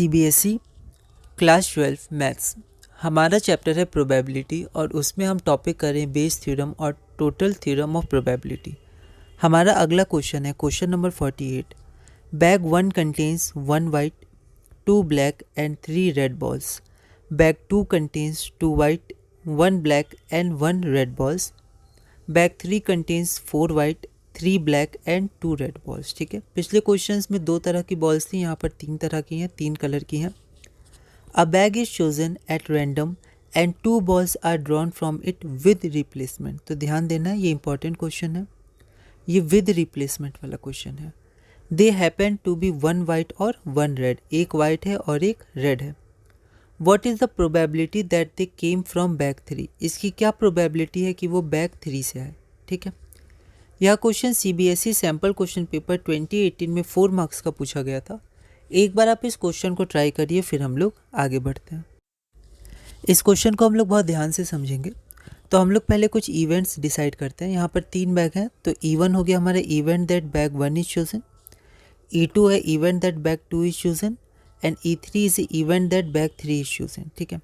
CBSE class 12 maths. हमारा chapter है probability और उसमें हम टॉपिक करें बेस थ्योरम और टोटल थ्योरम ऑफ प्रोबेबिलिटी। हमारा अगला क्वेश्चन है question number 48। Bag 1 contains 1 white 2 black and 3 red balls. Bag 2 contains 2 white 1 black and 1 red balls. Bag 3 contains 4 white 3 black and 2 red balls. ठीक है, पिछले questions में 2 तरह की बॉल्स थी, यहाँ पर 3 तरह की हैं, 3 कलर की हैं। A bag is chosen at random and 2 balls are drawn from it with replacement. तो ध्यान देना, ये इंपॉर्टेंट क्वेश्चन है, ये विद रिप्लेसमेंट वाला क्वेश्चन है। They happen to be 1 white और 1 रेड, एक वाइट है और एक रेड है। What is the probability that they came from bag 3। इसकी क्या प्रोबेबिलिटी है कि वो बैग 3 से आए। ठीक है, यह question CBSE sample question paper 2018 में 4 मार्क्स का पूछा गया था। एक बार आप इस क्वेश्चन को ट्राई करिए, फिर हम लोग आगे बढ़ते हैं। इस क्वेश्चन को हम लोग बहुत ध्यान से समझेंगे। तो हम लोग पहले कुछ इवेंट्स डिसाइड करते हैं। यहाँ पर 3 बैग हैं, तो E1 हो गया हमारा event that bag 1 is chosen, E2 है event that bag 2 is chosen and E3 is event that bag 3 is chosen. ठीक है,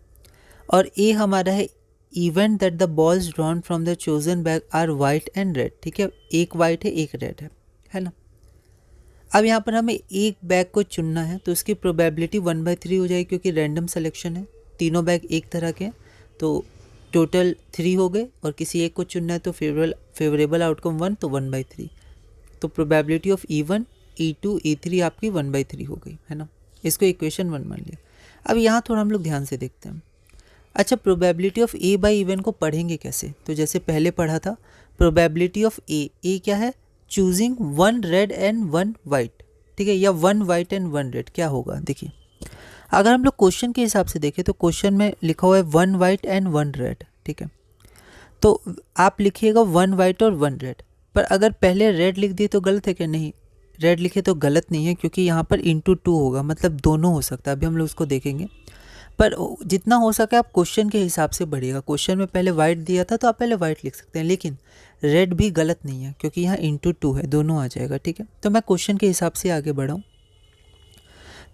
और A हमारा है event that the balls drawn from the chosen bag are white and red. ठीक है, एक white है एक रेड है ना। अब यहाँ पर हमें एक बैग को चुनना है, तो उसकी प्रोबेबिलिटी 1/3 हो जाएगी क्योंकि रैंडम सिलेक्शन है, तीनों बैग एक तरह के हैं, तो टोटल 3 हो गए और किसी एक को चुनना है तो फेवरेबल आउटकम 1, तो 1/3। तो probability of E1 E2 E3 आपकी 1/3 हो गई, है ना। इसको इक्वेशन 1 मान लिया। अब यहाँ थोड़ा हम लोग ध्यान से देखते हैं। अच्छा, probability of A by E one को पढ़ेंगे कैसे? तो जैसे पहले पढ़ा था, प्रोबेबिलिटी ऑफ A क्या है? Choosing 1 red and 1 white. ठीक है, या 1 वाइट एंड 1 रेड। क्या होगा देखिए, अगर हम लोग क्वेश्चन के हिसाब से देखें तो क्वेश्चन में लिखा हुआ है 1 वाइट एंड 1 रेड। ठीक है, तो आप लिखिएगा 1 वाइट और 1 रेड, पर अगर पहले रेड लिख दिए तो गलत है क्या? नहीं, रेड लिखे तो गलत नहीं है, क्योंकि यहाँ पर इंटू 2 होगा, मतलब दोनों हो सकता है। अभी हम लोग उसको देखेंगे, पर जितना हो सके आप क्वेश्चन के हिसाब से बढ़िएगा। क्वेश्चन में पहले वाइट दिया था तो आप पहले वाइट लिख सकते हैं, लेकिन रेड भी गलत नहीं है क्योंकि यहाँ इंटू 2 है, दोनों आ जाएगा। ठीक है, तो मैं क्वेश्चन के हिसाब से आगे बढ़ाऊँ।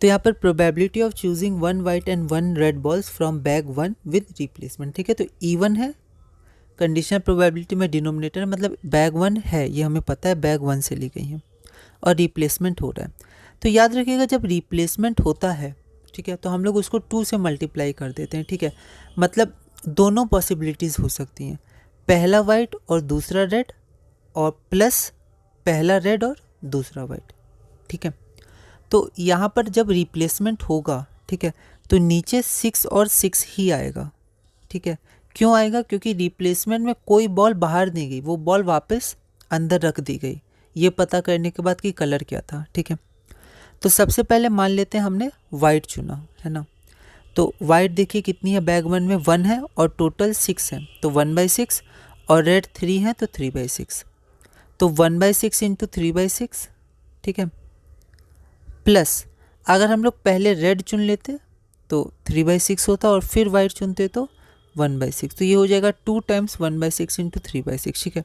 तो यहाँ पर probability of choosing 1 white and 1 red balls from bag 1 with replacement. ठीक है, तो E1 है कंडीशनल प्रोबेबिलिटी में डिनोमिनेटर, मतलब बैग 1 है, ये हमें पता है बैग 1 से ली गई है और रिप्लेसमेंट हो रहा है। तो याद रखिएगा, जब रिप्लेसमेंट होता है, ठीक है, तो हम लोग उसको 2 से मल्टीप्लाई कर देते हैं। ठीक है, मतलब दोनों पॉसिबिलिटीज़ हो सकती हैं, पहला वाइट और दूसरा रेड, और प्लस पहला रेड और दूसरा वाइट। ठीक है, तो यहाँ पर जब रिप्लेसमेंट होगा, ठीक है, तो नीचे 6 और 6 ही आएगा। ठीक है, क्यों आएगा? क्योंकि रिप्लेसमेंट में कोई बॉल बाहर नहीं गई, वो बॉल वापस अंदर रख दी गई, ये पता करने के बाद कि कलर क्या था। ठीक है, तो सबसे पहले मान लेते हैं हमने वाइट चुना, है ना। तो वाइट देखिए कितनी है, बैग 1 में 1 है और टोटल 6 है, तो 1/6, और रेड 3 है तो 3/6, तो 1/6 इंटू 3/6। ठीक है, प्लस अगर हम लोग पहले रेड चुन लेते तो 3/6 होता और फिर वाइट चुनते तो 1/6, तो ये हो जाएगा 2 टाइम्स 1/6 इंटू 3/6। ठीक है,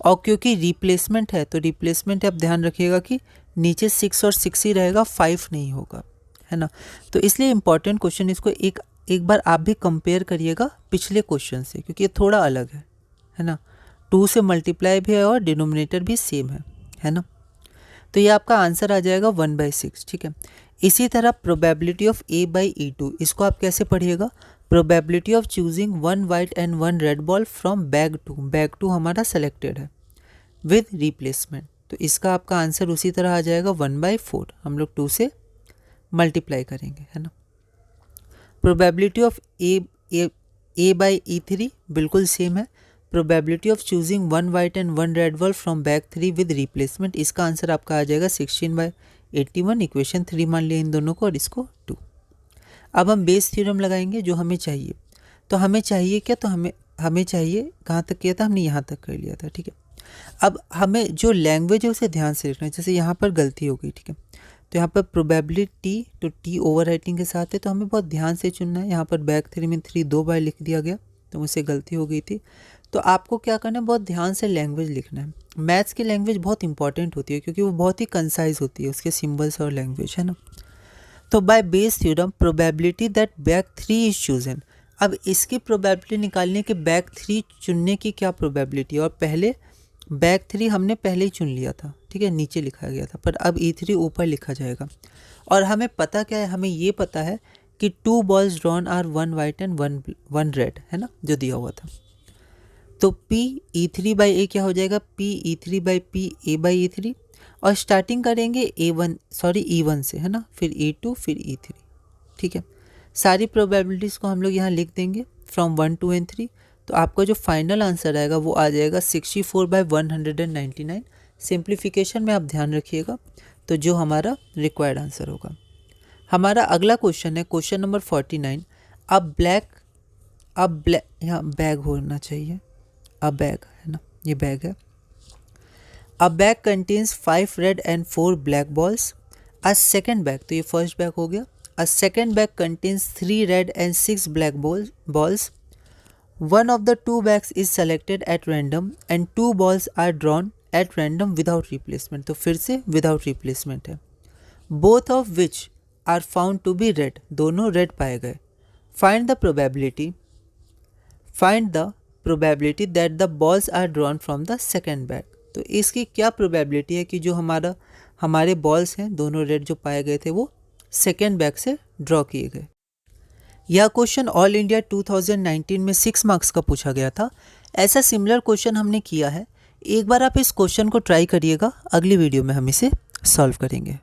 और क्योंकि रिप्लेसमेंट है, तो रिप्लेसमेंट है, आप ध्यान रखिएगा कि नीचे 6 और 6 ही रहेगा, 5 नहीं होगा, है ना। तो इसलिए इंपॉर्टेंट क्वेश्चन, इसको एक बार आप भी कंपेयर करिएगा पिछले क्वेश्चन से, क्योंकि ये थोड़ा अलग है ना। 2 से मल्टीप्लाई भी है और डिनोमिनेटर भी सेम है ना। तो ये आपका आंसर आ जाएगा 1/6। ठीक है, इसी तरह probability of A by E2, इसको आप कैसे पढ़िएगा? Probability of choosing 1 white and 1 red ball from bag 2, bag 2 हमारा सेलेक्टेड है, विद रिप्लेसमेंट, तो इसका आपका आंसर उसी तरह आ जाएगा 1/4। हम लोग 2 से मल्टीप्लाई करेंगे, है ना। Probability of A by E3 बिल्कुल सेम है। Probability of choosing 1 white and 1 red ball from bag 3 with replacement, इसका आंसर आपका आ जाएगा 16/81। इक्वेशन 3 मान लिया इन दोनों को और इसको 2। अब हम बेस थ्योरम लगाएंगे जो हमें चाहिए। तो हमें चाहिए क्या? तो हमें चाहिए, कहाँ तक किया था हमने? यहाँ तक कर लिया था। ठीक है, अब हमें जो लैंग्वेज है उसे ध्यान से लिखना है। जैसे यहाँ पर गलती हो गई, ठीक है, तो यहाँ पर प्रोबेबिलिटी तो T ओवर राइटिंग के साथ है, तो हमें बहुत ध्यान से चुनना है। यहाँ पर बैग 3 में 3 2 बार लिख दिया गया, तो मुझसे गलती हो गई थी। तो आपको क्या करना है, बहुत ध्यान से लैंग्वेज लिखना है। मैथ्स की लैंग्वेज बहुत इंपॉर्टेंट होती है क्योंकि वो बहुत ही कंसाइज होती है, उसके सिम्बल्स और लैंग्वेज, है ना। तो by Bayes theorem probability that bag 3 is chosen. अब इसकी प्रोबेबिलिटी निकालने के बैग 3 चुनने की क्या प्रोबेबिलिटी, और पहले बैग 3 हमने पहले ही चुन लिया था, ठीक है, नीचे लिखा गया था, पर अब E3 ऊपर लिखा जाएगा। और हमें पता क्या है, हमें ये पता है कि 2 balls drawn are 1 white and 1 red, है ना, जो दिया हुआ था। तो P E3 बाई ए क्या हो जाएगा, P E3 by P A by E3, और स्टार्टिंग करेंगे E1 से, है ना, फिर E2 फिर E3, ठीक है। सारी प्रोबेबिलिटीज़ को हम लोग यहाँ लिख देंगे फ्रॉम 1 2 and 3। तो आपका जो फाइनल आंसर आएगा वो आ जाएगा 64/199। सिंप्लीफिकेशन में आप ध्यान रखिएगा, तो जो हमारा रिक्वायर्ड आंसर होगा। हमारा अगला क्वेश्चन है क्वेश्चन नंबर 49। अब ब्लैक यहाँ बैग होना चाहिए, अब बैग है ना, ये बैग है। अ bag contains 5 red and 4 black balls. A second bag, तो ये फर्स्ट बैग हो गया। A second bag contains 3 red and 6 black balls. One of the 2 bags is selected at random and 2 balls are drawn at random without replacement। तो फिर से without replacement है। Both of which are found to be red, दोनों red पाए गए। Find the probability that the balls are drawn from the second bag। तो इसकी क्या प्रोबेबिलिटी है कि जो हमारे बॉल्स हैं दोनों रेड जो पाए गए थे वो सेकेंड बैग से ड्रॉ किए गए। यह क्वेश्चन ऑल इंडिया 2019 में 6 मार्क्स का पूछा गया था। ऐसा सिमिलर क्वेश्चन हमने किया है। एक बार आप इस क्वेश्चन को ट्राई करिएगा, अगली वीडियो में हम इसे सॉल्व करेंगे।